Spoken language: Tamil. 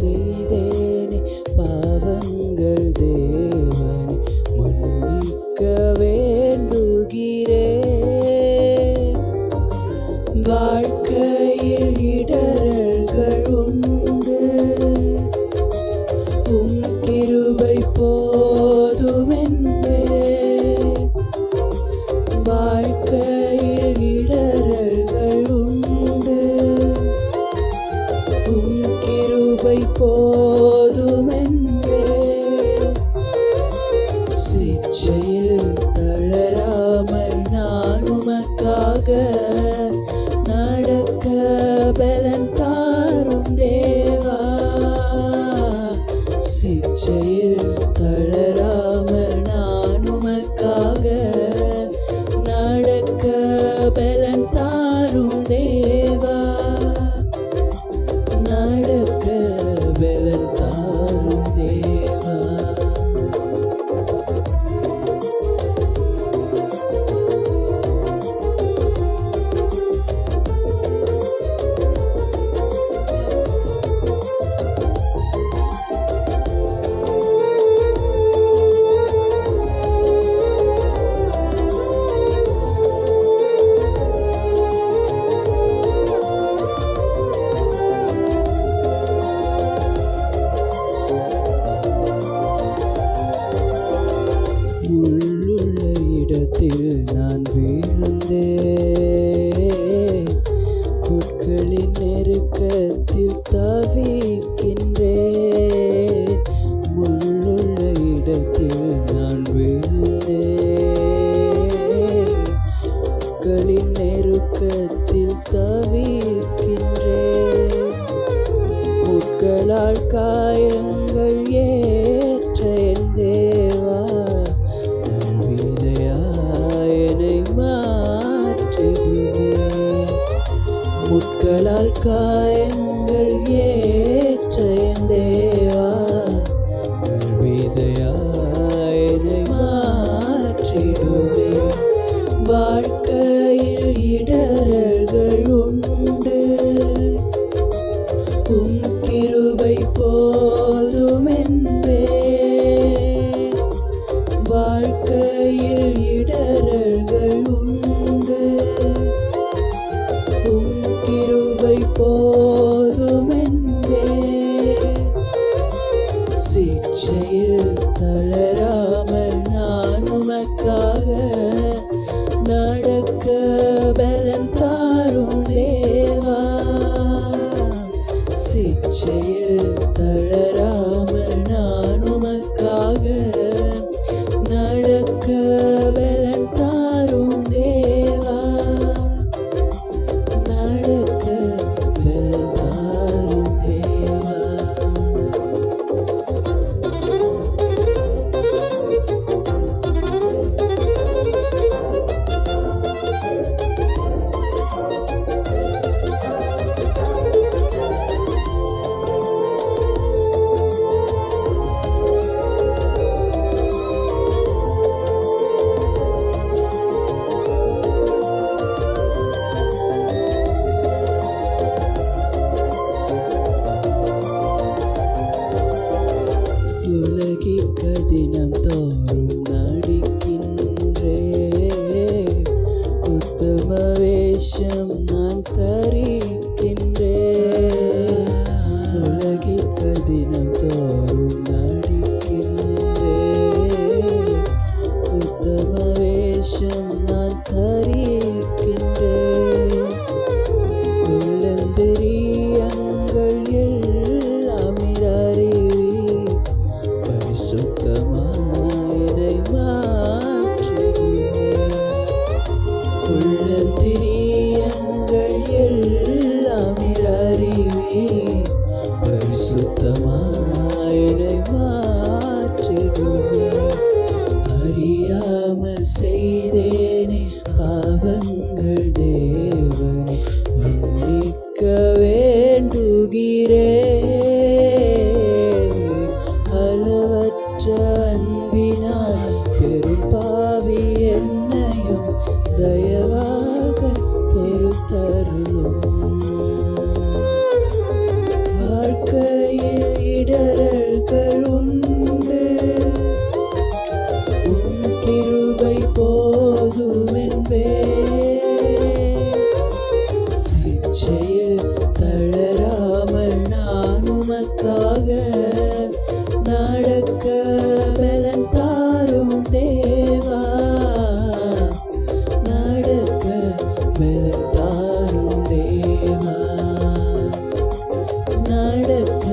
செய்தேனே பாவங்கள் தேவனே மன்னிக்க வேண்டுகிறேன். வாழ்க்கையில் இடரல்கள் உண்டு, உம் கிருபை போதுமென்பேன். வாழ்க்கையில் இடரல்கள் உண்டு, உம் கிருபை போதுமென்பேன். சிற்சையில் தளராமல் நான் உமக்காக நடக்க பலன் தாரும் தேவா. சிற்சையில் தளராமல் நான் உமக்காக நடக்க பலன் தாரும் தேவா. நடக்க பலன் தாரும் தேவா. முள்ளுள்ள இடத்தில் நான் வீழ்ந்தேன், புற்களின் நெருக்கத்தில் தவிக்கின்றேன். முள்ளுள்ள இடத்தில் நான் வீழ்ந்தேன், புற்களின் நெருக்கத்தில் தவிக்கின்றேன். முட்களால் காயங்கள் ஏற்ற என் தேவா, என்னை மாற்றிடுவே. முட்களால் காயங்கள் ஏற்ற என் தேவா, என்னை மாற்றிடுவே. வாழ்க்கையில் இடரல்கள் உண்டு, உம் கிருபை போதுமென்பேன். வாழ்க்கையில் இடரல்கள் உண்டு, உம் கிருபை போதுமென்பேன். சிற்சையில் தளராமல் நான் உமக்காக நடக்க பலன் தாரும் தேவா. சிற்சையில் தளராமல் நான் உமக்காக நடக்க பலன் தாரும் தேவா. நடக்க பலன் தாரும் தேவா. உலகிக்க தினம் தோறும் நடிக்கின்றேன், உத்தம வேஷம் நான் தரிக்கின்றேன். உலகிக்க தினம் தோறும் நடிக்கின்றேன், உத்தம வேஷம் நான் தரிக்கின்றேன். உள்ளந்திரியங்கள் எல்லாம் அறிவி, பரிசுத்தமாய் மாற்றிடுவே. உள்ளந்திரியங்கள் எல்லாம் அறிவி, பரிசுத்தமாய் மாற்றிடுவே. அறியாமல் செய்தேனே பாவங்கள் தேவனே மன்னிக்க வேண்டுகிறேன். அளவற்ற அன்பினால் பெரும் பாவி என்னையும் தயவாக பொறுத்தருளும். வாழ்க்கை பாதையில் இடரல்கள் உண்டு, உம் கிருபை போதுமென்பே. சிற்செயல் தளராமல் நான் உமக்காக நடக்க பலன் தாரும் தேவா, நடக்க பலன் தாரும் தேவா, நடக்க